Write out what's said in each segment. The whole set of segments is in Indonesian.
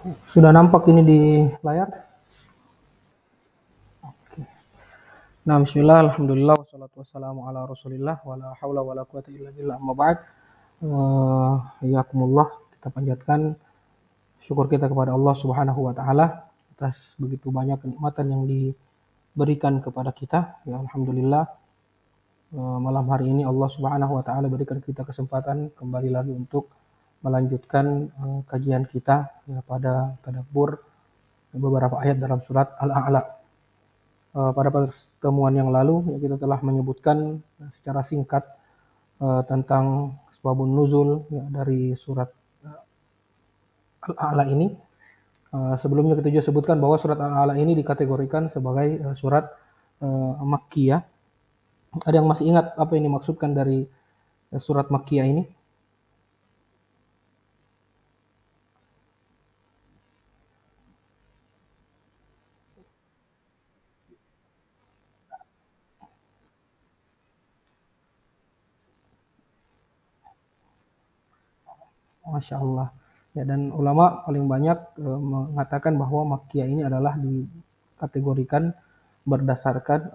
Sudah nampak ini di layar? Oke. Nah, bismillah, alhamdulillah, wassalatu wassalamu ala rasulillah, wa la hawla wa la quwata illa billah, amma ba'd. Yakumullah, kita panjatkan syukur kita kepada Allah subhanahu wa ta'ala atas begitu banyak kenikmatan yang diberikan kepada kita. Ya, alhamdulillah, malam hari ini Allah subhanahu wa ta'ala berikan kita kesempatan kembali lagi untuk melanjutkan kajian kita ya, pada tadabbur beberapa ayat dalam surat Al-A'la. Pada pertemuan yang lalu ya, kita telah menyebutkan secara singkat tentang asbabun nuzul ya, dari surat Al-A'la ini. Sebelumnya kita juga sebutkan bahwa surat Al-A'la ini dikategorikan sebagai surat Makkiyah. Ada yang masih ingat apa yang dimaksudkan dari surat Makkiyah ini? Masya Allah. Ya, dan ulama paling banyak mengatakan bahwa Makkiyah ini adalah dikategorikan berdasarkan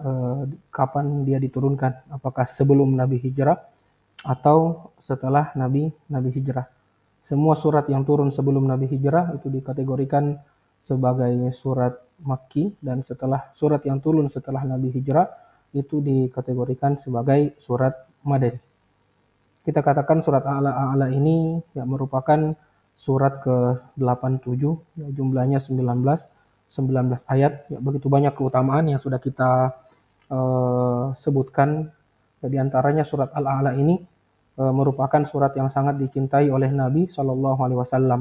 kapan dia diturunkan, apakah sebelum Nabi hijrah atau setelah Nabi hijrah. Semua surat yang turun sebelum Nabi hijrah itu dikategorikan sebagai surat Makki, dan setelah surat yang turun setelah Nabi hijrah itu dikategorikan sebagai surat Madani. Kita katakan surat Al-A'la ini ya, merupakan surat ke-87, ya, jumlahnya 19 ayat. Ya, begitu banyak keutamaan yang sudah kita sebutkan. Ya, di antaranya surat Al-A'la ini merupakan surat yang sangat dicintai oleh Nabi Shallallahu Alaihi Wasallam.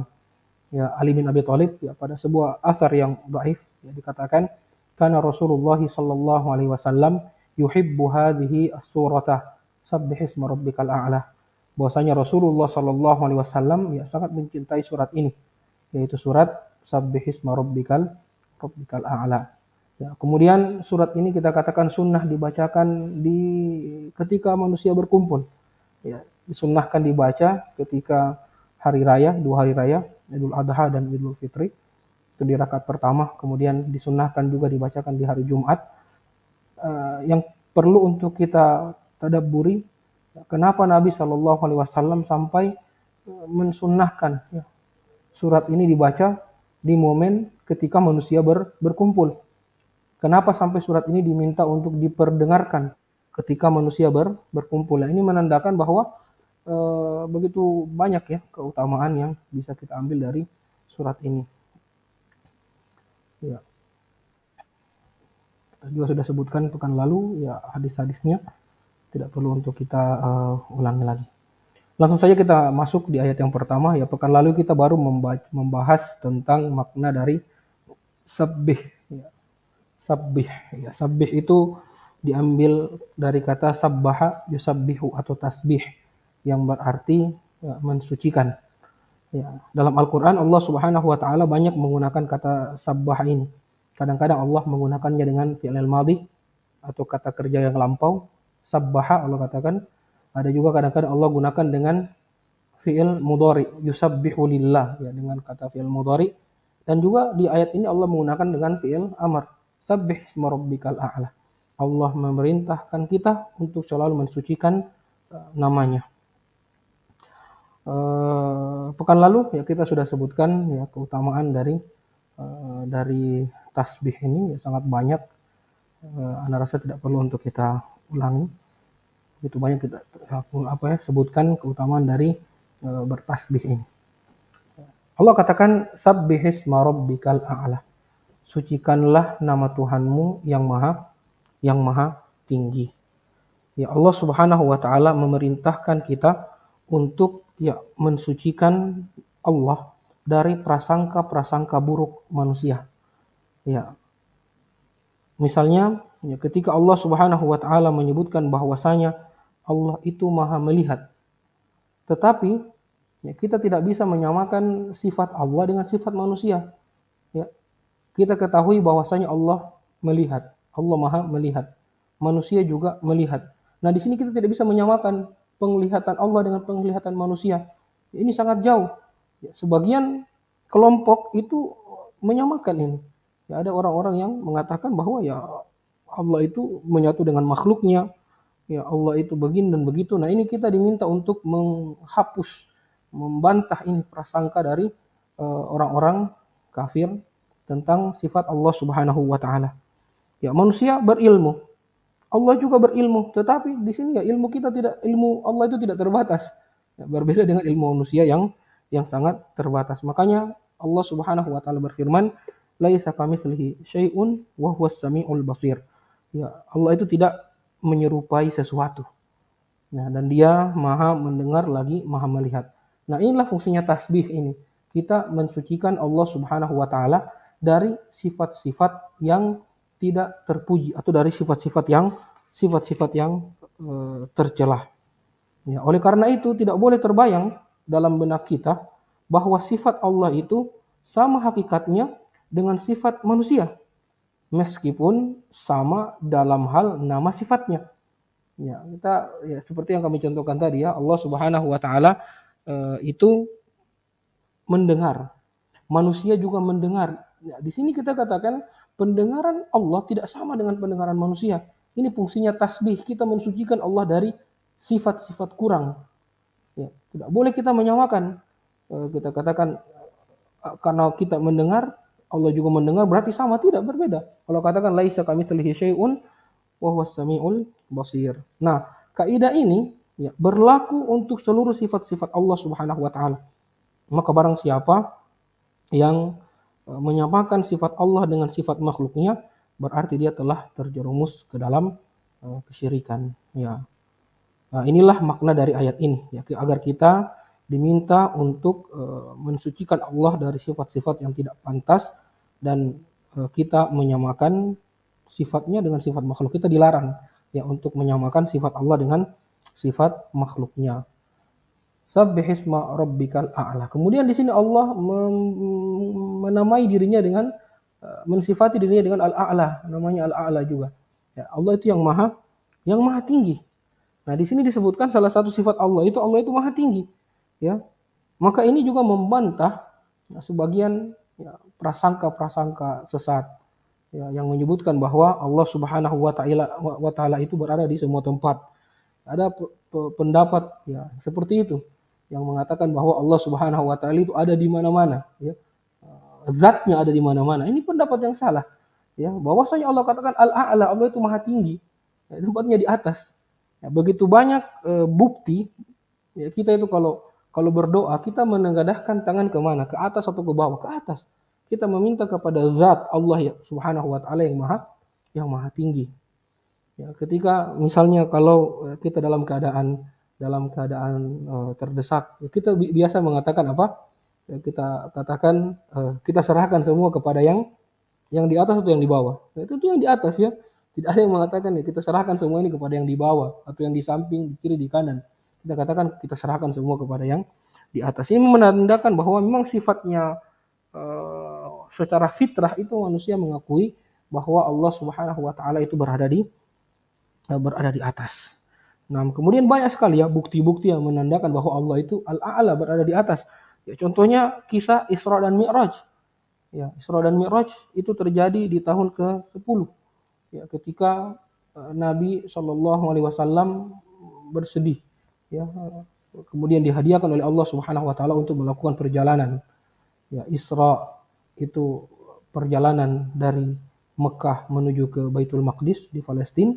Ya, Ali bin Abi Thalib ya, pada sebuah asar yang dhaif ya, dikatakan karena Rasulullah Shallallahu Alaihi Wasallam yuhibbu hadhihi as-surata sabbihisma rabbikal a'la. Bahwasanya Rasulullah Shallallahu Alaihi Wasallam ya sangat mencintai surat ini, yaitu surat sabbihisma rabbikal a'la. Ya, kemudian surat ini kita katakan sunnah dibacakan ketika manusia berkumpul. Ya, disunnahkan dibaca ketika hari raya, 2 hari raya, Idul Adha dan Idul Fitri. Itu di rakaat pertama, kemudian disunnahkan juga dibacakan di hari Jumat. Yang perlu untuk kita tadabburi, kenapa Nabi Shallallahu Alaihi Wasallam sampai mensunnahkan ya, surat ini dibaca di momen ketika manusia berkumpul. Kenapa sampai surat ini diminta untuk diperdengarkan ketika manusia berkumpul? Nah, ini menandakan bahwa begitu banyak ya keutamaan yang bisa kita ambil dari surat ini. Ya, kita juga sudah sebutkan pekan lalu ya hadis-hadisnya, tidak perlu untuk kita ulangi lagi. Langsung saja kita masuk di ayat yang pertama. Ya, pekan lalu kita baru membahas tentang makna dari sabbih. Ya, sabbih. Ya, sabbih itu diambil dari kata sabbaha yusabbihu atau tasbih, yang berarti ya, mensucikan. Ya, dalam Al-Quran Allah Subhanahu Wa Taala banyak menggunakan kata sabbah ini. Kadang-kadang Allah menggunakannya dengan fi'il madhi atau kata kerja yang lampau. Sabbaha Allah katakan. Ada juga kadang-kadang Allah gunakan dengan fi'il mudhari, yusabbihu lillah, ya, dengan kata fi'il mudhari. Dan juga di ayat ini Allah menggunakan dengan fi'il amr, sabbih isma rabbikal a'la. Allah memerintahkan kita untuk selalu mensucikan namanya. Pekan lalu ya kita sudah sebutkan ya keutamaan dari tasbih ini ya, sangat banyak. Anda rasa tidak perlu untuk kita ulangi. Begitu banyak kita sebutkan keutamaan dari bertasbih ini. Allah katakan sabbihisma rabbikal a'la. Sucikanlah nama Tuhanmu yang maha tinggi. Ya, Allah Subhanahu wa taala memerintahkan kita untuk ya mensucikan Allah dari prasangka-prasangka buruk manusia. Ya. Misalnya ya, ketika Allah Subhanahu wa taala menyebutkan bahwasanya Allah itu Maha melihat. Tetapi ya, kita tidak bisa menyamakan sifat Allah dengan sifat manusia. Ya. Kita ketahui bahwasanya Allah melihat. Allah Maha melihat. Manusia juga melihat. Nah, di sini kita tidak bisa menyamakan penglihatan Allah dengan penglihatan manusia. Ini sangat jauh. Ya, sebagian kelompok itu menyamakan ini. Ya, ada orang-orang yang mengatakan bahwa ya Allah itu menyatu dengan makhluknya, ya Allah itu begini dan begitu. Nah ini kita diminta untuk menghapus, membantah ini prasangka dari orang-orang kafir tentang sifat Allah Subhanahu wa taala. Ya, manusia berilmu, Allah juga berilmu, tetapi di sini ya ilmu Allah itu tidak terbatas. Ya, berbeda dengan ilmu manusia yang sangat terbatas. Makanya Allah Subhanahu wa taala berfirman, "Laisa kamitslihi syai'un wa huwas samiul basir." Ya, Allah itu tidak menyerupai sesuatu. Nah, dan Dia Maha mendengar lagi Maha melihat. Nah, inilah fungsinya tasbih ini. Kita mensucikan Allah Subhanahu wa taala dari sifat-sifat yang tidak terpuji atau dari sifat-sifat yang tercelah. Ya, oleh karena itu tidak boleh terbayang dalam benak kita bahwa sifat Allah itu sama hakikatnya dengan sifat manusia, meskipun sama dalam hal nama sifatnya. Ya, kita ya seperti yang kami contohkan tadi ya, Allah Subhanahu wa taala itu mendengar. Manusia juga mendengar. Ya, di sini kita katakan pendengaran Allah tidak sama dengan pendengaran manusia. Ini fungsinya tasbih. Kita mensucikan Allah dari sifat-sifat kurang. Ya, tidak boleh kita menyamakan. Kita katakan karena kita mendengar, Allah juga mendengar, berarti sama. Tidak, berbeda. Kalau katakan laisa kamitslihi syai'un wa huwas samiul basir. Nah, kaidah ini ya, berlaku untuk seluruh sifat-sifat Allah Subhanahu wa taala. Maka barang siapa yang menyamakan sifat Allah dengan sifat makhluknya, berarti dia telah terjerumus ke dalam kesyirikan. Ya, nah, inilah makna dari ayat ini. Ya, agar kita diminta untuk mensucikan Allah dari sifat-sifat yang tidak pantas dan kita menyamakan sifatnya dengan sifat makhluk. Kita dilarang ya untuk menyamakan sifat Allah dengan sifat makhluknya. Sabbihisma rabbikal a'la. Kemudian di sini Allah menamai dirinya dengan mensifati dirinya dengan al-a'la, namanya al-a'la juga. Ya, Allah itu yang maha tinggi. Nah, di sini disebutkan salah satu sifat Allah itu maha tinggi. Ya. Maka ini juga membantah sebagian ya, prasangka-prasangka sesat ya, yang menyebutkan bahwa Allah Subhanahu wa taala itu berada di semua tempat. Ada pendapat ya seperti itu yang mengatakan bahwa Allah Subhanahu wa taala itu ada di mana-mana ya. Zatnya ada di mana-mana. Ini pendapat yang salah. Ya, bahwasanya Allah katakan al-a'la, Allah itu maha tinggi. Ya, tempatnya di atas. Ya, begitu banyak bukti ya, kita itu kalau berdoa kita menengadahkan tangan ke mana? Ke atas atau ke bawah? Ke atas. Kita meminta kepada zat Allah ya Subhanahu wa taala yang maha tinggi. Ya, ketika misalnya kalau kita dalam keadaan terdesak, ya kita biasa mengatakan apa? Ya, kita katakan kita serahkan semua kepada yang di atas atau yang di bawah. Ya, itu yang di atas ya. Tidak ada yang mengatakan ya kita serahkan semua ini kepada yang di bawah atau yang di samping, di kiri, di kanan. Kita katakan kita serahkan semua kepada yang di atas. Ini menandakan bahwa memang sifatnya secara fitrah itu manusia mengakui bahwa Allah Subhanahu wa taala itu berada di atas. Nah, kemudian banyak sekali ya bukti-bukti yang menandakan bahwa Allah itu al-a'la, berada di atas. Ya, contohnya kisah Isra dan Mi'raj. Ya, Isra dan Mi'raj itu terjadi di tahun ke-10. Ya, ketika Nabi Shallallahu alaihi wasallam bersedih ya, kemudian dihadiahkan oleh Allah Subhanahu wa taala untuk melakukan perjalanan. Ya, Isra itu perjalanan dari Mekah menuju ke Baitul Maqdis di Palestina.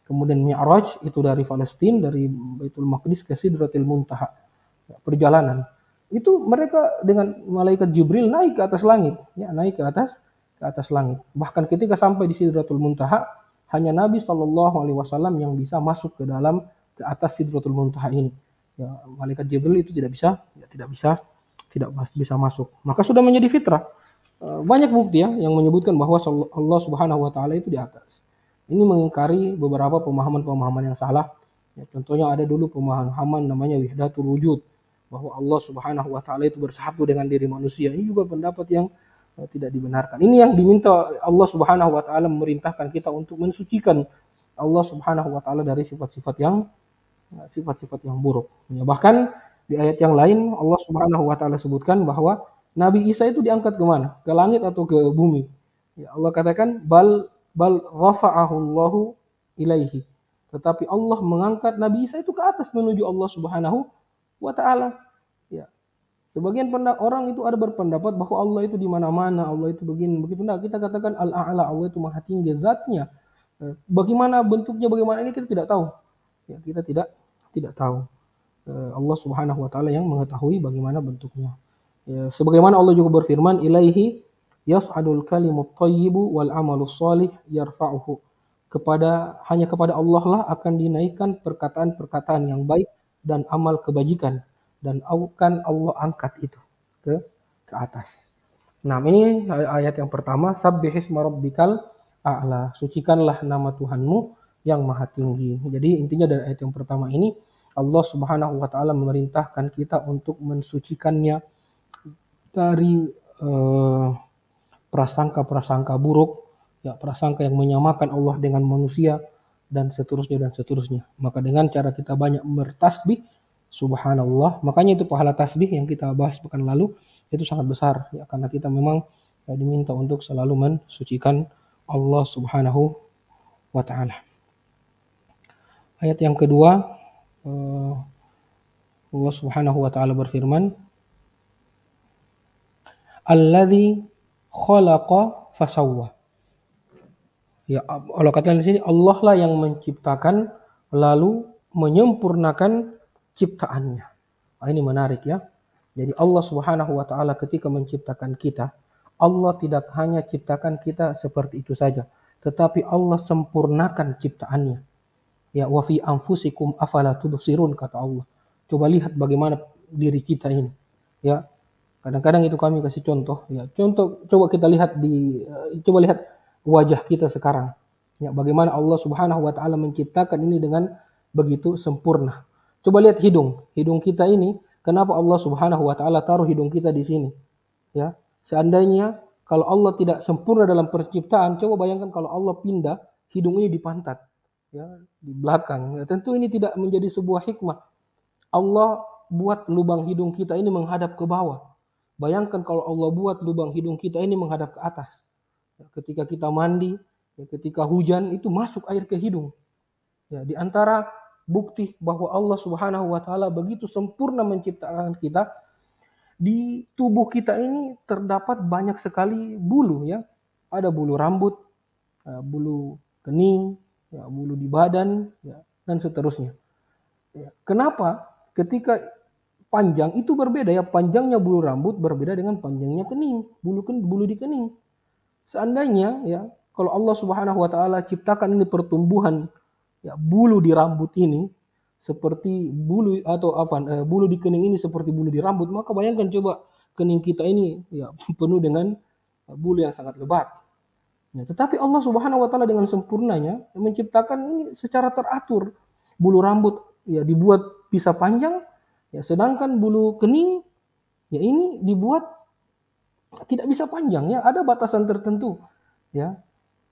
Kemudian Mi'raj itu dari Palestina, dari Baitul Maqdis ke Sidratil Muntaha. Ya, perjalanan. Itu mereka dengan malaikat Jibril naik ke atas langit, ya, naik ke atas langit. Bahkan ketika sampai di Sidratul Muntaha, hanya Nabi Shallallahu alaihi wasallam yang bisa masuk ke atas Sidratul Muntaha ini. Ya, malaikat Jibril itu tidak bisa masuk. Maka sudah menjadi fitrah. Banyak bukti ya yang menyebutkan bahwa Allah Subhanahu wa taala itu di atas. Ini mengingkari beberapa pemahaman-pemahaman yang salah. Ya, contohnya ada dulu pemahaman namanya wahdatul wujud, bahwa Allah Subhanahu wa taala itu bersatu dengan diri manusia. Ini juga pendapat yang tidak dibenarkan. Ini yang diminta Allah Subhanahu wa taala, memerintahkan kita untuk mensucikan Allah Subhanahu wa taala dari sifat-sifat yang buruk. Ya, bahkan di ayat yang lain Allah Subhanahu wa taala sebutkan bahwa Nabi Isa itu diangkat ke mana? Ke langit atau ke bumi? Ya, Allah katakan bal rafa'ahu Allahu ilaihi. Tetapi Allah mengangkat Nabi Isa itu ke atas menuju Allah Subhanahu wa taala. Ya. Sebagian orang itu ada berpendapat bahwa Allah itu di mana-mana, Allah itu begini, begitu. Nah, kita katakan al-a'la, Allah itu maha tinggi zatnya. Bagaimana bentuknya, bagaimana ini kita tidak tahu. Ya, kita tidak tahu. Allah Subhanahu wa taala yang mengetahui bagaimana bentuknya. Ya, sebagaimana Allah juga berfirman, ilaihi yas'adul kalimut thayyibu wal amalus shalih yarfa'uhu. Hanya kepada Allah lah akan dinaikkan perkataan-perkataan yang baik dan amal kebajikan, dan akan Allah angkat itu ke atas. Nah, ini ayat yang pertama, sabbihisma rabbikal a'la. Sucikanlah nama Tuhanmu yang maha tinggi. Jadi intinya dari ayat yang pertama ini, Allah Subhanahu wa taala memerintahkan kita untuk mensucikannya dari prasangka-prasangka buruk, ya, prasangka yang menyamakan Allah dengan manusia, dan seterusnya. Maka dengan cara kita banyak bertasbih, subhanallah, makanya itu pahala tasbih yang kita bahas pekan lalu itu sangat besar, ya, karena kita memang diminta untuk selalu mensucikan Allah Subhanahu wa taala. Ayat yang kedua, Allah Subhanahu wa taala berfirman, alladzi khalaqa fasawwa. Ya, Allah katakan di sini, Allah lah yang menciptakan lalu menyempurnakan ciptaannya. Nah, ini menarik ya. Jadi Allah Subhanahu wa taala ketika menciptakan kita, Allah tidak hanya ciptakan kita seperti itu saja, tetapi Allah sempurnakan ciptaannya. Ya, wa fi anfusikum afala tubsirun, kata Allah. Coba lihat bagaimana diri kita ini. Ya, kadang-kadang itu kami kasih contoh. Ya, coba kita lihat coba lihat wajah kita sekarang. Ya, bagaimana Allah Subhanahu wa taala menciptakan ini dengan begitu sempurna. Coba lihat hidung kita ini, kenapa Allah Subhanahu wa taala taruh hidung kita di sini? Ya, seandainya kalau Allah tidak sempurna dalam penciptaan, coba bayangkan kalau Allah pindah hidung ini di pantat, ya, di belakang. Ya, tentu ini tidak menjadi sebuah hikmah. Allah buat lubang hidung kita ini menghadap ke bawah. Bayangkan kalau Allah buat lubang hidung kita ini menghadap ke atas. Ya, ketika kita mandi, ya, ketika hujan itu masuk air ke hidung. Ya, di antara bukti bahwa Allah Subhanahu wa taala begitu sempurna menciptakan kita, di tubuh kita ini terdapat banyak sekali bulu, ya. Ada bulu rambut, bulu kening, ya, bulu di badan, ya, dan seterusnya. Ya, kenapa? Ketika panjang itu berbeda, ya, panjangnya bulu rambut berbeda dengan panjangnya kening, bulu di kening. Seandainya, ya, kalau Allah Subhanahu wa taala ciptakan ini pertumbuhan, ya, bulu di rambut ini seperti bulu bulu di kening ini seperti bulu di rambut, maka bayangkan coba kening kita ini, ya, penuh dengan bulu yang sangat lebat. Ya, tetapi Allah Subhanahu wa taala dengan sempurnanya menciptakan ini secara teratur. Bulu rambut, ya, dibuat bisa panjang, ya, sedangkan bulu kening, ya, ini dibuat tidak bisa panjang, ya, ada batasan tertentu, ya.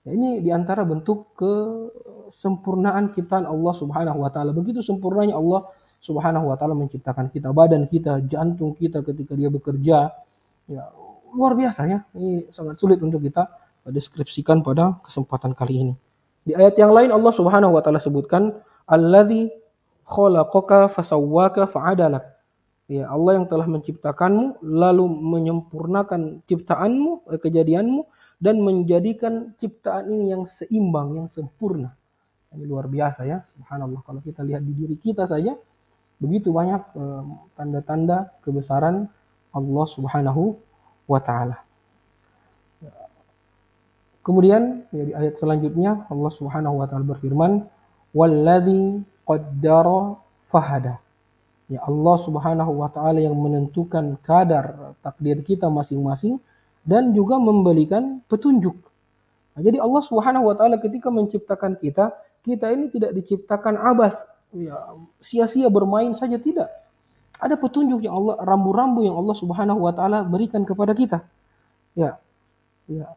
Ya, ini diantara bentuk kesempurnaan ciptaan Allah Subhanahu wa taala. Begitu sempurnanya Allah Subhanahu wa taala menciptakan kita, badan kita, jantung kita ketika dia bekerja, ya, luar biasa, ya. Ini sangat sulit untuk kita deskripsikan pada kesempatan kali ini. Di ayat yang lain Allah Subhanahu wa taala sebutkan, alladzi khalaqaka fasawwaka fa'adalak. Ya, Allah yang telah menciptakanmu lalu menyempurnakan ciptaanmu, kejadianmu, dan menjadikan ciptaan ini yang seimbang, yang sempurna. Ini luar biasa, ya, subhanallah. Kalau kita lihat di diri kita saja, begitu banyak tanda-tanda kebesaran Allah Subhanahu wa taala. Kemudian, ya, di ayat selanjutnya Allah Subhanahu wa taala berfirman, walladzi qaddara fahada. Ya, Allah Subhanahu wa taala yang menentukan kadar takdir kita masing-masing dan juga memberikan petunjuk. Nah, jadi Allah Subhanahu wa taala ketika menciptakan kita ini tidak diciptakan abas, ya, sia-sia bermain saja, tidak. Ada petunjuk yang Allah, rambu-rambu yang Allah Subhanahu wa taala berikan kepada kita. Ya. Ya.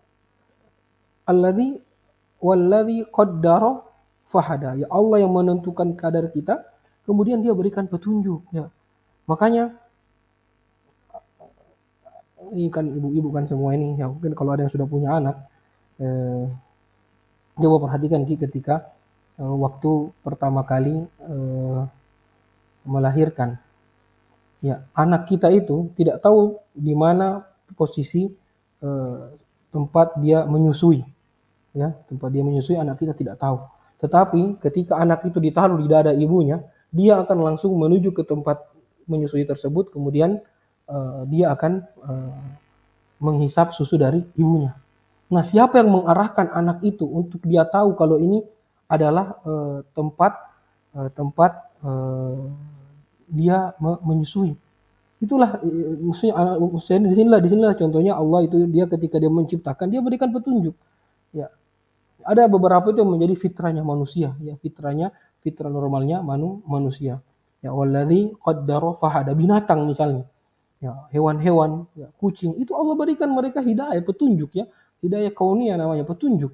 Walladzi qaddara fahada. Ya, Allah yang menentukan kadar kita, kemudian dia berikan petunjuk, ya. Makanya ini kan ibu-ibu kan semua ini, ya mungkin kalau ada yang sudah punya anak, eh, coba perhatikan ketika waktu pertama kali melahirkan. Ya, anak kita itu tidak tahu di mana posisi eh, tempat dia menyusui. Ya, tempat dia menyusui anak kita tidak tahu. Tetapi ketika anak itu ditaruh di dada ibunya, dia akan langsung menuju ke tempat menyusui tersebut, kemudian dia akan menghisap susu dari ibunya. Nah, siapa yang mengarahkan anak itu untuk dia tahu kalau ini adalah tempat dia menyusui? Itulah maksudnya di sinilah contohnya Allah itu, dia ketika dia menciptakan, dia berikan petunjuk. Ya, ada beberapa itu yang menjadi fitrahnya manusia, ya fitrah normalnya manusia. Ya, wallazi qaddara fahada, binatang misalnya. Ya, hewan-hewan, ya, kucing, itu Allah berikan mereka hidayah, petunjuk, ya. Hidayah kauniyah namanya, petunjuk.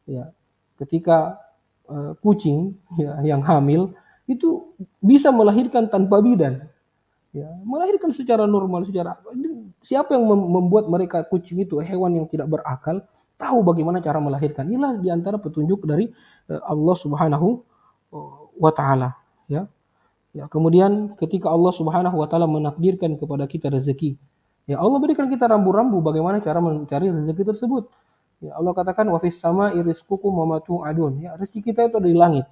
Ya, ketika kucing, ya, yang hamil itu bisa melahirkan tanpa bidan. Ya, melahirkan secara normal, siapa yang membuat mereka kucing itu hewan yang tidak berakal, tahu bagaimana cara melahirkan. Inilah diantara petunjuk dari Allah Subhanahu wa taala, ya. Ya, kemudian ketika Allah Subhanahu wa taala menakdirkan kepada kita rezeki, ya Allah berikan kita rambu-rambu bagaimana cara mencari rezeki tersebut. Ya, Allah katakan wa fis sama'i rizqukum wa ma tu'adun. Ya, rezeki kita itu ada di langit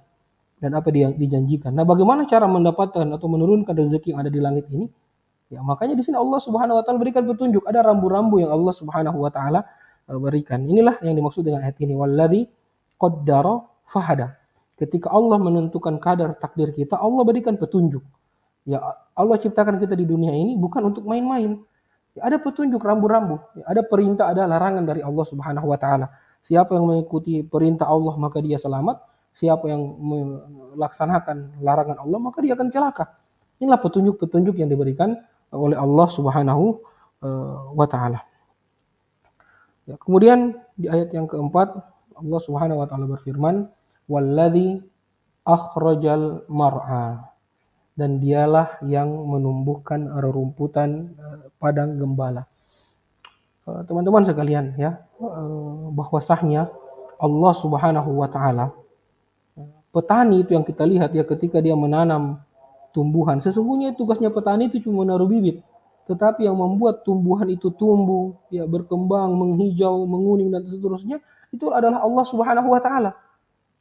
dan apa dia dijanjikan. Nah, bagaimana cara mendapatkan atau menurunkan rezeki yang ada di langit ini? Ya, makanya di sini Allah Subhanahu wa taala berikan petunjuk, ada rambu-rambu yang Allah Subhanahu wa taala berikan. Inilah yang dimaksud dengan ayat ini, walladzi qaddara fahada. Ketika Allah menentukan kadar takdir kita, Allah berikan petunjuk. Ya, Allah ciptakan kita di dunia ini bukan untuk main-main. Ya, ada petunjuk, rambu-rambu. Ya, ada perintah, ada larangan dari Allah Subhanahu wa taala. Siapa yang mengikuti perintah Allah maka dia selamat. Siapa yang melaksanakan larangan Allah maka dia akan celaka. Inilah petunjuk-petunjuk yang diberikan oleh Allah Subhanahu wa taala. Ya, kemudian di ayat yang keempat Allah Subhanahu wa taala berfirman, walladzi akhrajal mar'a, dan dialah yang menumbuhkan rerumputan padang gembala. Teman-teman sekalian, ya, bahwasanya Allah Subhanahu wa taala, petani itu yang kita lihat, ya, ketika dia menanam tumbuhan, sesungguhnya tugasnya petani itu cuma menaruh bibit, tetapi yang membuat tumbuhan itu tumbuh, ya, berkembang, menghijau, menguning dan seterusnya, itu adalah Allah Subhanahu wa taala.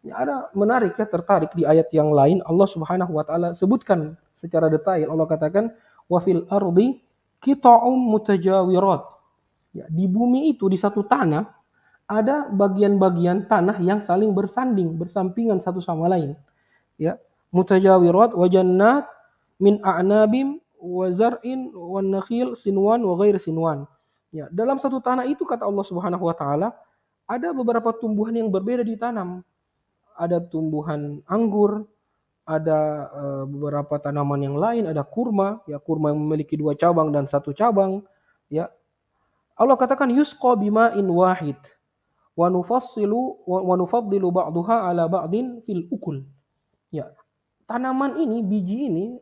Ya, ada menarik, ya, tertarik di ayat yang lain Allah Subhanahu wa taala sebutkan secara detail. Allah katakan wa fil ardi qita'um mutajawirat. Ya, di bumi itu, di satu tanah ada bagian-bagian tanah yang saling bersanding, bersampingan satu sama lain. Ya, mutajawirat wa jannat min a'nabim wa zar'in wan nakhil sinwan wa ghair sinwan. Ya, dalam satu tanah itu kata Allah Subhanahu wa taala ada beberapa tumbuhan yang berbeda ditanam. Ada tumbuhan anggur, ada beberapa tanaman yang lain, ada kurma, ya, kurma yang memiliki 2 cabang dan 1 cabang, ya. Allah katakan yusqa bima'in wahid wa nufaddilu ba'daha ala ba'din fil ukul. Ya, tanaman ini, biji ini,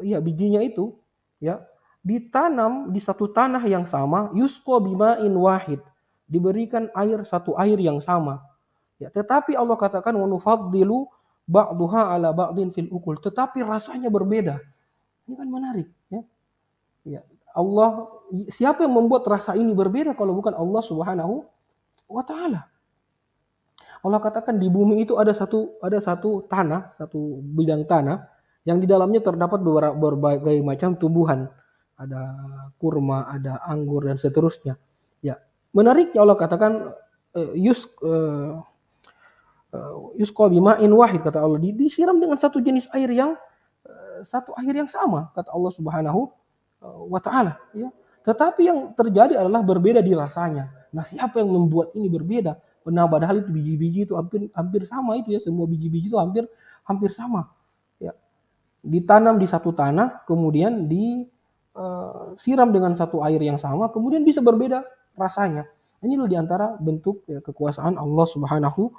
bijinya itu, ya, ditanam di satu tanah yang sama, yusqa bima'in wahid, diberikan satu air yang sama. Ya, tetapi Allah katakan wa nufaddilu ba'daha ala ba'din fil ukul, tetapi rasanya berbeda. Ini kan menarik, ya. Ya, Allah, siapa yang membuat rasa ini berbeda kalau bukan Allah Subhanahu wa taala? Allah katakan di bumi itu ada satu tanah, satu bidang tanah yang di dalamnya terdapat berbagai macam tumbuhan. Ada kurma, ada anggur dan seterusnya. Ya, menariknya Allah katakan yusqa bima'in wahid, kata Allah, disiram dengan satu jenis air yang sama, kata Allah Subhanahu wa taala, ya. Tetapi yang terjadi adalah berbeda di rasanya. Nah, siapa yang membuat ini berbeda? Nah, padahal itu biji-biji itu hampir sama itu, ya, semua biji-biji itu hampir sama. Ya. Ditanam di satu tanah, kemudian disiram dengan satu air yang sama, kemudian bisa berbeda rasanya. Inilah diantara bentuk, ya, kekuasaan Allah Subhanahu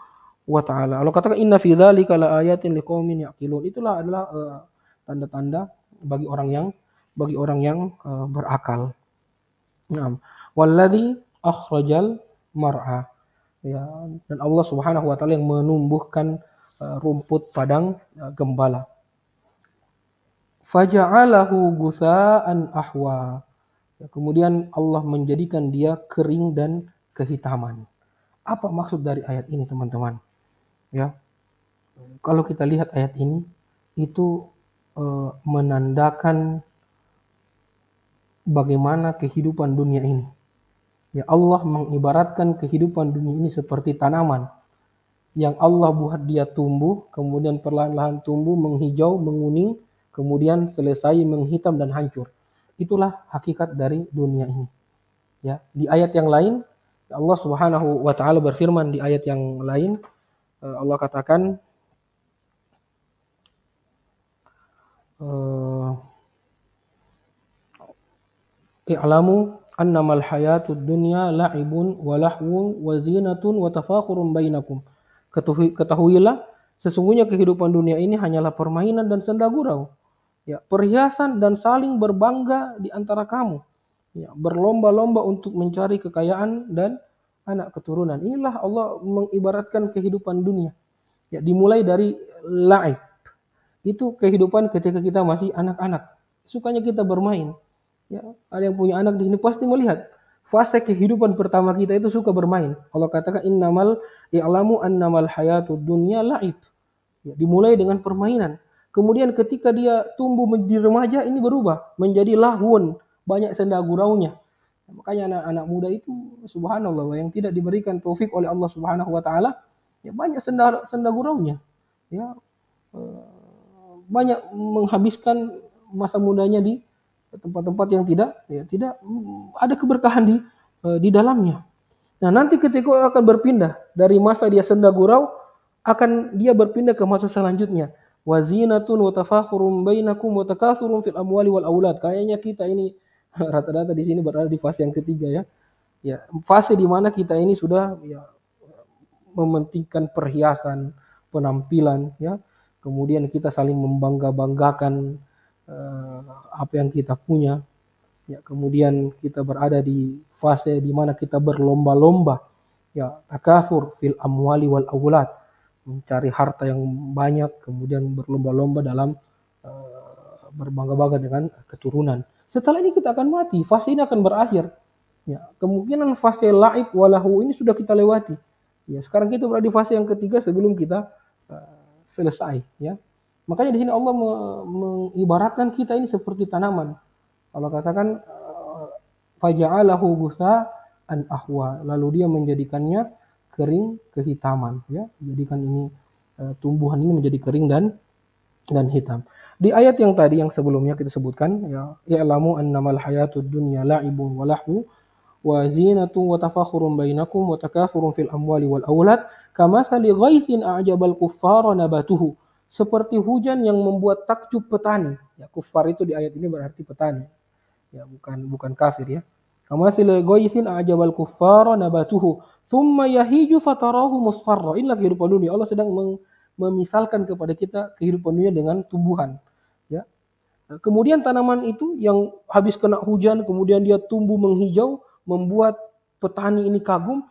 wa taala. Allah katakan inna fi dzalika laayatin liqaumin yaqilun. Itulah adalah tanda-tanda bagi orang yang berakal. Naam. Walladzi akhrajal mar'a. Ya, dan Allah Subhanahu wa taala yang menumbuhkan rumput padang gembala. Faja'alahu gusaan ahwa. Ya, kemudian Allah menjadikan dia kering dan kehitaman. Apa maksud dari ayat ini, teman-teman? Ya, kalau kita lihat ayat ini itu menandakan bagaimana kehidupan dunia ini. Ya, Allah mengibaratkan kehidupan dunia ini seperti tanaman yang Allah buat dia tumbuh, kemudian perlahan-lahan tumbuh, menghijau, menguning, kemudian selesai menghitam dan hancur. Itulah hakikat dari dunia ini. Ya, di ayat yang lain Allah Subhanahu wa taala berfirman, di ayat yang lain Allah katakan i'lamu annamal hayatud dunya la'ibun wa lahwun wa zinatun wa tafakhurun bainakum. Ketahuilah sesungguhnya kehidupan dunia ini hanyalah permainan dan senda gurau. Ya, perhiasan dan saling berbangga di antara kamu. Ya, berlomba-lomba untuk mencari kekayaan dan anak keturunan. Inilah Allah mengibaratkan kehidupan dunia. Ya, dimulai dari la'ib. Itu kehidupan ketika kita masih anak-anak. Sukanya kita bermain. Ya, ada yang punya anak di sini pasti melihat fase kehidupan pertama kita itu suka bermain. Allah katakan innamal i'lamu annamal hayatud dunya la'ib. Ya, dimulai dengan permainan. Kemudian ketika dia tumbuh menjadi remaja ini berubah menjadi lahwun, banyak senda guraunya. Makanya anak-anak muda itu subhanallah yang tidak diberikan taufik oleh Allah Subhanahu wa taala, ya banyak senda guraunya. Ya, banyak menghabiskan masa mudanya di tempat-tempat yang tidak ada keberkahan di dalamnya. Nah, nanti ketika akan berpindah dari masa dia senda gurau, akan dia berpindah ke masa selanjutnya. Wazinatun wa tafakhurum bainakum wa takatsurun fil amwali wal aulad. Kayaknya kita ini rata-rata di sini berada di fase yang ketiga ya. Ya, fase di mana kita ini sudah ya mementingkan perhiasan, penampilan ya. Kemudian kita saling membangga-banggakan apa yang kita punya. Ya, kemudian kita berada di fase di mana kita berlomba-lomba. Ya, takasur fil amwali wal aulad. Mencari harta yang banyak, kemudian berlomba-lomba dalam berbangga-bangga dengan keturunan. Setelah ini kita akan mati, fase ini akan berakhir. Ya, kemungkinan fase laib walahu ini sudah kita lewati. Ya, sekarang kita berada di fase yang ketiga sebelum kita selesai. Ya, makanya di sini Allah mengibaratkan kita ini seperti tanaman. Allah katakan faja'alahu gusa'an ahwa, lalu dia menjadikannya kering kehitaman. Ya, jadikan ini tumbuhan ini menjadi kering dan hitam. Di ayat yang tadi yang sebelumnya kita sebutkan ya ya'lamu annamal hayatud dunya la'ibun wa lahu wa zinatun wa tafakhurun bainakum wa takathurun fil amwali wal aulad kamathali ghaisin a'jabal kuffara nabatuhu. Seperti hujan yang membuat takjub petani. Ya, kuffar itu di ayat ini berarti petani. Ya, bukan kafir ya. Kamathali ghaisin a'jabal kuffara nabatuhu thumma yahiju fatarahu musfarra. Inilah kehidupan dunia. Allah sedang memisalkan kepada kita kehidupan dunia dengan tumbuhan. Ya. Kemudian tanaman itu yang habis kena hujan, kemudian dia tumbuh menghijau, membuat petani ini kagum.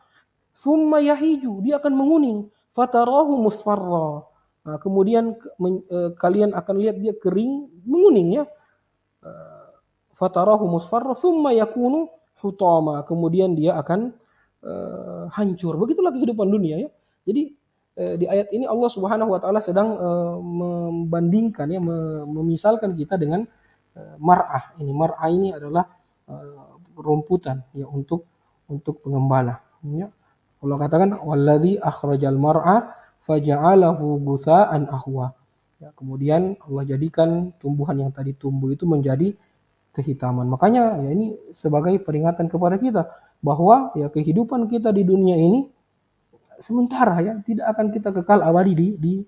Summa yahiju, dia akan menguning. Fatarahu musfarra. Nah, kemudian kalian akan lihat dia kering, menguning ya. Fatarahu musfarra, summa yakunu hutama. Kemudian dia akan hancur. Begitulah kehidupan dunia ya. Jadi di ayat ini Allah Subhanahu wa taala sedang membandingkan ya memisalkan kita dengan mar'ah. Mar'ah ini adalah rumputan ya untuk pengembala ya. Allah katakan walladzi akhrajal mar'a faja'alahu gusa'an ahwa. Ya, kemudian Allah jadikan tumbuhan yang tadi tumbuh itu menjadi kehitaman. Makanya ya ini sebagai peringatan kepada kita bahwa ya kehidupan kita di dunia ini sementara ya, tidak akan kita kekal abadi di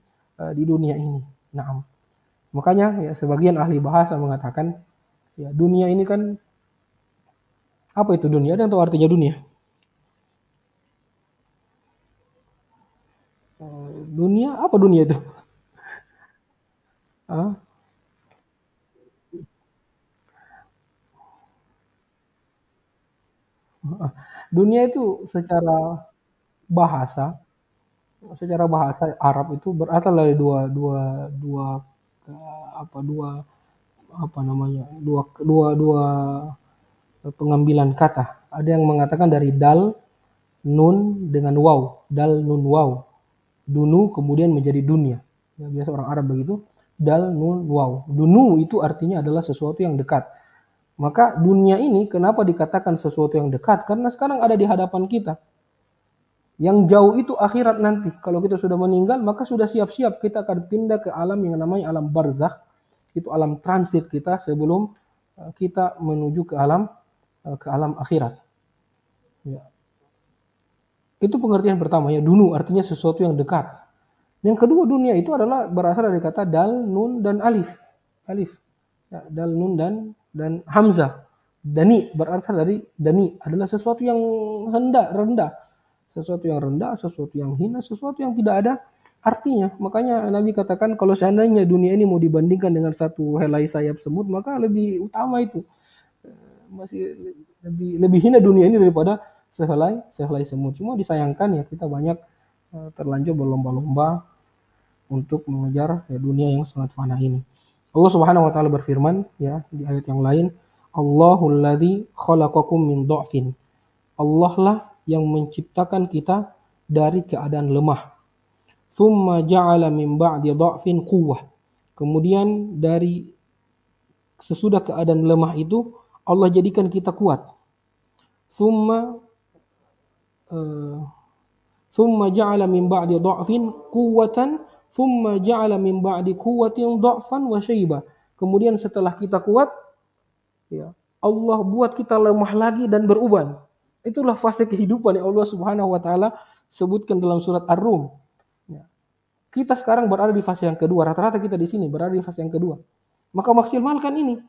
dunia ini. Nah, makanya ya sebagian ahli bahasa mengatakan ya dunia ini kan apa itu dunia? Ada yang tahu artinya dunia? Dunia apa dunia itu? Dunia itu bahasa secara bahasa Arab itu berasal dari dua dua dua apa dua apa namanya dua dua dua pengambilan kata. Ada yang mengatakan dari dal, nun dengan waw, dal nun waw. Dunu kemudian menjadi dunia. Ya, biasa orang Arab begitu. Dal nun waw. Dunu itu artinya adalah sesuatu yang dekat. Maka dunia ini kenapa dikatakan sesuatu yang dekat? Karena sekarang ada di hadapan kita. Yang jauh itu akhirat nanti. Kalau kita sudah meninggal, maka sudah siap-siap kita akan pindah ke alam yang namanya alam barzakh. Itu alam transit kita sebelum kita menuju ke alam akhirat. Ya. Itu pengertian pertama ya, dunu artinya sesuatu yang dekat. Yang kedua, dunia itu adalah berasal dari kata dal, nun dan alif. Alif. Ya, dal, nun dan hamzah. Dani berasal dari dani, adalah sesuatu yang rendah. Sesuatu yang rendah, sesuatu yang hina, sesuatu yang tidak ada artinya. Makanya Nabi katakan kalau seandainya dunia ini mau dibandingkan dengan satu helai sayap semut, maka lebih utama itu. Masih lebih hina dunia ini daripada sehelai semut. Cuma disayangkan ya kita banyak terlanjur berlomba-lomba untuk mengejar ya, dunia yang sangat fana ini. Allah Subhanahu wa taala berfirman ya di ayat yang lain, Allahul ladzi khalaqakum min dha'fin. Allah lah yang menciptakan kita dari keadaan lemah. Tsumma ja'ala min ba'di dha'fin quwwah. Kemudian dari sesudah keadaan lemah itu Allah jadikan kita kuat. Tsumma ja'ala min ba'di dha'fin quwwatan, tsumma ja'ala min ba'di quwwatin dha'fan wa syaiba. Kemudian setelah kita kuat, ya, Allah buat kita lemah lagi dan beruban. Itulah fase kehidupan yang Allah Subhanahu wa taala sebutkan dalam surat Ar-Rum. Ya. Kita sekarang berada di fase yang kedua. Rata-rata kita di sini berada di fase yang kedua. Maka maksimalkan ini.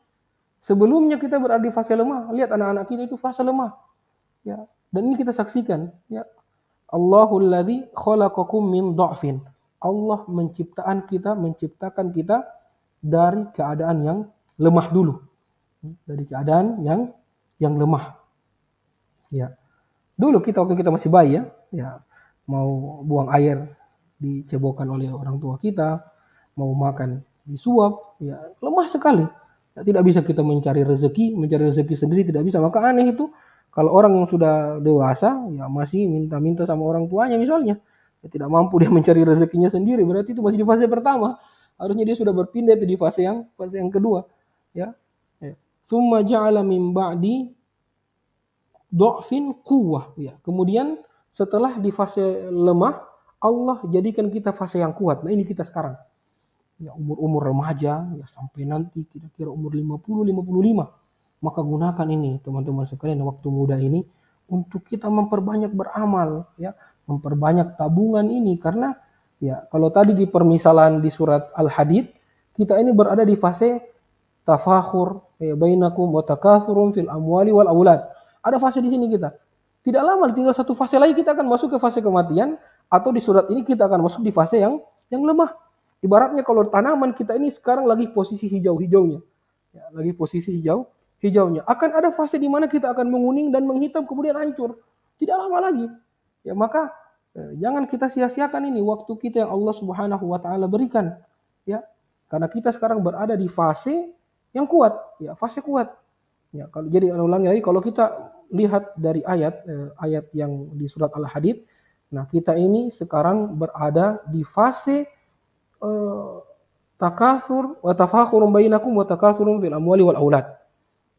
Sebelumnya kita berada di fase lemah. Lihat anak-anak kita itu fase lemah. Ya. Dan ini kita saksikan. Ya. Allahul ladzi khalaqakum min dha'fin. Allah menciptakan kita dari keadaan yang lemah dulu. Dari keadaan yang lemah. Ya. Dulu waktu kita masih bayi ya mau buang air dicebokkan oleh orang tua kita, mau makan disuap, ya lemah sekali. Ya, tidak bisa kita mencari rezeki sendiri tidak bisa. Maka aneh itu kalau orang yang sudah dewasa ya masih minta-minta sama orang tuanya misalnya, ya, tidak mampu dia mencari rezekinya sendiri, berarti itu masih di fase pertama. Harusnya dia sudah berpindah itu di fase yang kedua, ya. Tsumma ja'ala min ba'di dha'fin quwwah, ya. Kemudian setelah di fase lemah, Allah jadikan kita fase yang kuat. Nah, ini kita sekarang. Ya, umur remaja ya sampai nanti kira-kira umur 50-55. Maka gunakan ini teman-teman sekalian waktu muda ini untuk kita memperbanyak beramal ya, memperbanyak tabungan ini karena ya kalau tadi di permisalan di surat Al-Hadid kita ini berada di fase tafakhur ya bainakum wa takatsurun fil amwali wal aulad. Ada fase di sini kita. Tidak lama tinggal satu fase lagi kita akan masuk ke fase kematian atau di surat ini kita akan masuk di fase yang lemah. Ibaratnya kalau tanaman kita ini sekarang lagi posisi hijau-hijaunya. Ya, lagi posisi hijaunya. Akan ada fase di mana kita akan menguning dan menghitam kemudian hancur. Tidak lama lagi. Ya maka jangan kita sia-siakan ini waktu kita yang Allah Subhanahu wa taala berikan. Ya. Karena kita sekarang berada di fase yang kuat, ya, fase kuat. Ya, kalau jadi ulangi lagi kalau kita lihat dari ayat yang di surat Al-Hadid, nah kita ini sekarang berada di fase takatsur wa tafakhurun bainakum wa takatsurun fil amwali wal aulad.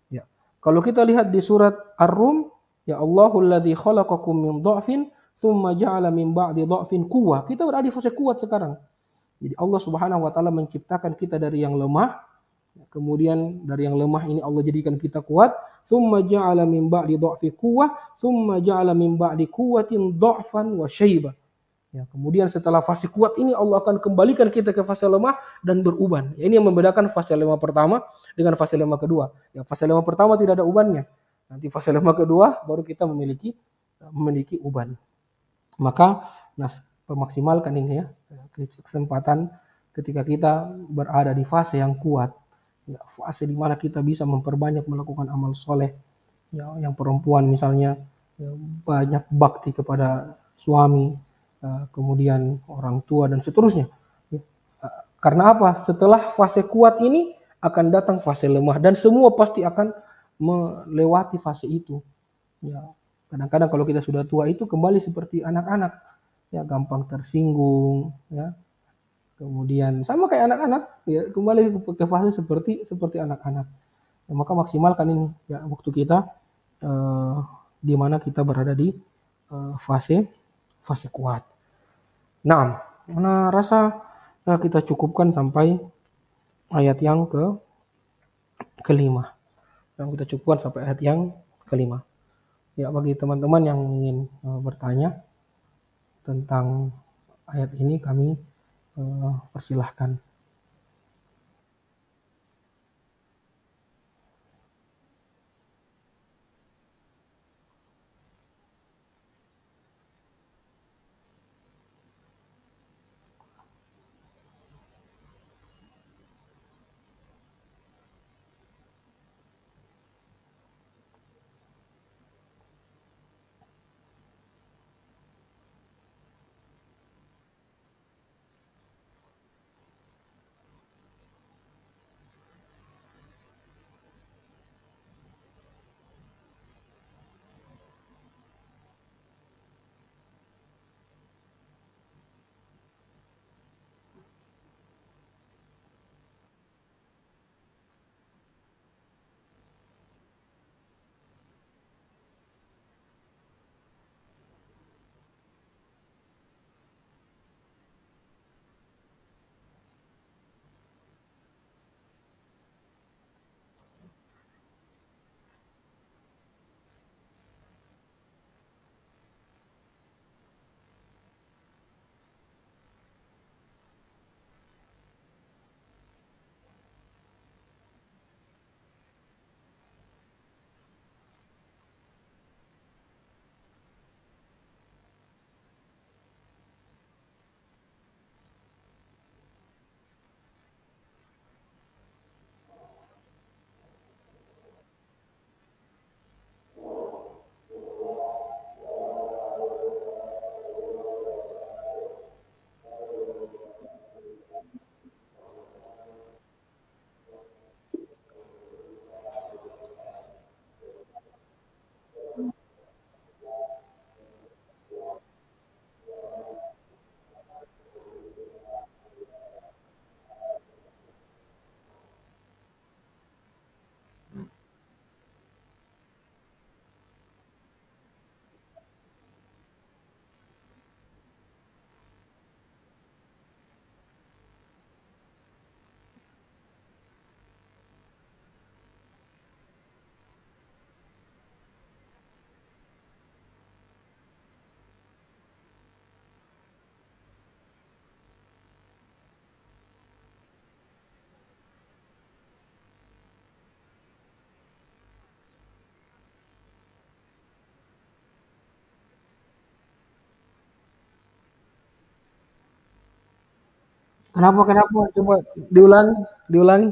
Ya. Kalau kita lihat di surat Ar-Rum, ya Allahul ladzi khalaqakum min dha'fin tsumma ja'ala min ba'di dha'fin quwwah. Kita berada di fase kuat sekarang. Jadi Allah Subhanahu wa taala menciptakan kita dari yang lemah, kemudian dari yang lemah ini Allah jadikan kita kuat, tsumma ja'ala min ba'di dha'fi quwwah, tsumma ja'ala min ba'di quwwatin dha'fan wa syaiba. Ya, kemudian setelah fase kuat ini Allah akan kembalikan kita ke fase lemah dan beruban. Ya, ini yang membedakan fase lemah pertama dengan fase lemah kedua. Ya, fase lemah pertama tidak ada ubannya. Nanti fase lemah kedua baru kita memiliki uban. Maka memaksimalkan ini ya kesempatan ketika kita berada di fase yang kuat. Ya, fase di mana kita bisa memperbanyak melakukan amal soleh. Ya, yang perempuan misalnya ya, banyak bakti kepada suami, kemudian orang tua dan seterusnya. Ya, karena apa? Setelah fase kuat ini akan datang fase lemah dan semua pasti akan melewati fase itu. Ya, kadang-kadang kalau kita sudah tua itu kembali seperti anak-anak, ya gampang tersinggung, ya. Kemudian sama kayak anak-anak, ya kembali ke fase seperti seperti anak-anak. Ya, maka maksimalkan ini ya waktu kita eh, di mana kita berada di fase fase kuat. Nah, mana rasa kita cukupkan sampai ayat yang kelima. Yang kita cukupkan sampai ayat yang kelima. Ya, bagi teman-teman yang ingin bertanya tentang ayat ini kami persilahkan. Kenapa kenapa? Coba diulangi, diulangi.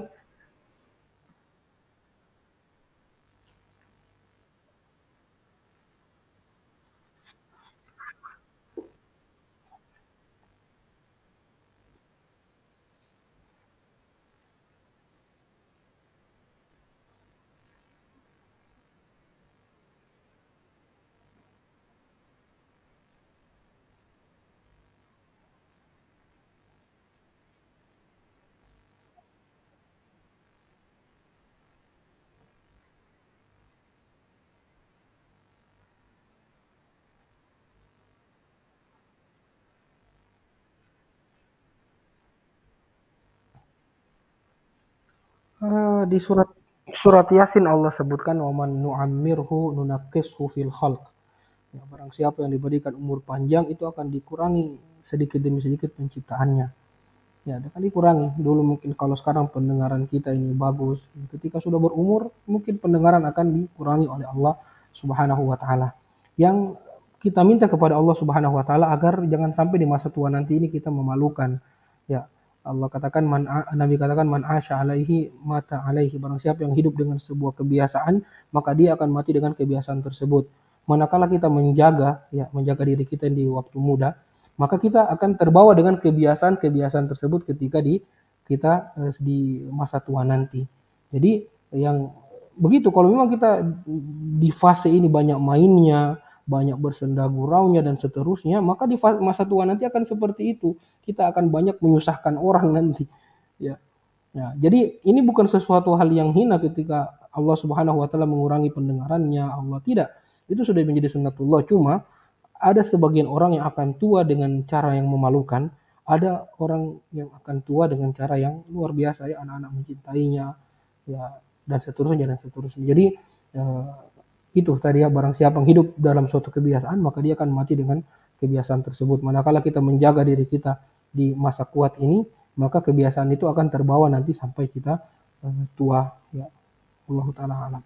Di surat surat Yasin Allah sebutkan waman nu'ammirhu nunaqqishu fil khalq. Ya, barang siapa yang diberikan umur panjang itu akan dikurangi sedikit demi sedikit penciptaannya. Ya, akan dikurangi. Dulu mungkin kalau sekarang pendengaran kita ini bagus, ketika sudah berumur mungkin pendengaran akan dikurangi oleh Allah Subhanahu wa taala. Yang kita minta kepada Allah Subhanahu wa taala agar jangan sampai di masa tua nanti ini kita memalukan. Ya, Allah katakan Nabi katakan man asya alaihi mata alaihi, barang siapa yang hidup dengan sebuah kebiasaan maka dia akan mati dengan kebiasaan tersebut. Manakala kita menjaga diri kita di waktu muda, maka kita akan terbawa dengan kebiasaan-kebiasaan tersebut ketika di masa tua nanti. Jadi yang begitu, kalau memang kita di fase ini banyak mainnya, banyak bersenda guraunya dan seterusnya, maka di masa tua nanti akan seperti itu. Kita akan banyak menyusahkan orang nanti. Ya. Ya, jadi ini bukan sesuatu hal yang hina ketika Allah Subhanahu wa taala mengurangi pendengarannya, Allah tidak. Itu sudah menjadi sunnatullah. Cuma ada sebagian orang yang akan tua dengan cara yang memalukan, ada orang yang akan tua dengan cara yang luar biasa, ya, anak-anak mencintainya, ya, dan seterusnya dan seterusnya. Jadi itu tadi ya, barang siapa yang hidup dalam suatu kebiasaan maka dia akan mati dengan kebiasaan tersebut. Manakala kita menjaga diri kita di masa kuat ini, maka kebiasaan itu akan terbawa nanti sampai kita tua, ya. Allah taala alam.